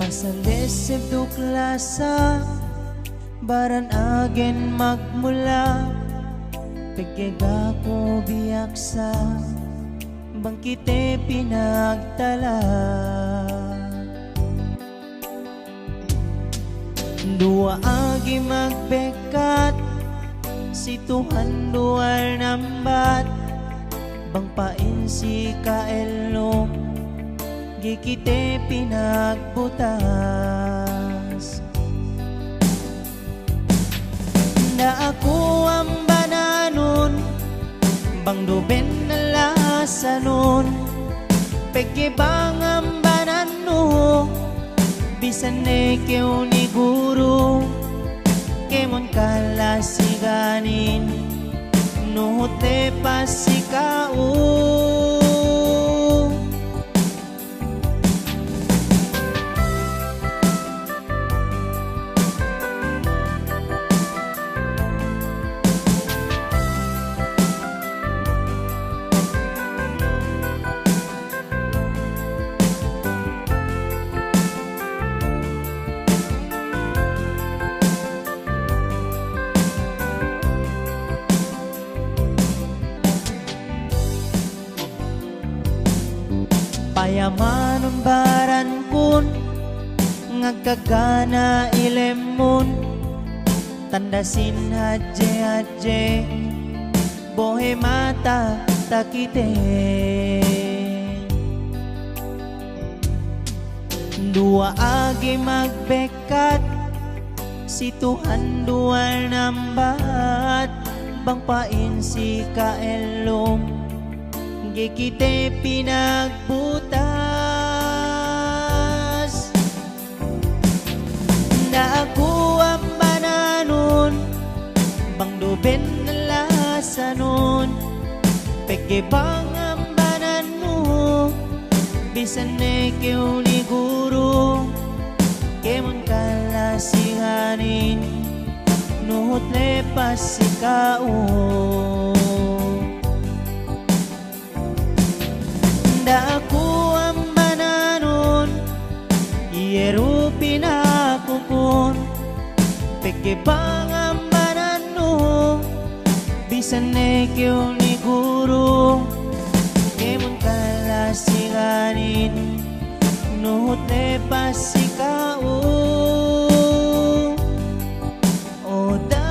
Sa lesib duklasa baran agen magmula pagkega ko biyaksa bangkite pinagtala. Dua agi magbekat si Tuhan dual nambat bang pain si kaelong gikite pinagbutas. Na ako ang bananon bang duben na lasanon peke bang ang banano bisan nekew ni guru kemon kalasiganin nuhute pasikao. Payaman ang baran kun ngagkagana ilemon tandasin hadje-hadje bohe mata takite. Dua agi magbekat si Tuhan dual nambat bang pain si kaelom gikite pinagbutas. Na ako ang bananon bang duben na lasanon peke bang ang banano bisan nekew ni guru kemon kalasihanin nuhut lepas sikao. Da ako ang bananon iyero pinakukun peke bang ang banano bisan nekew ni guru kemon kalasiganin nuhut lepas sikao. O da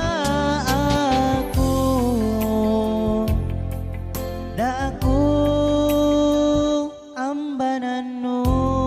ako ang banano.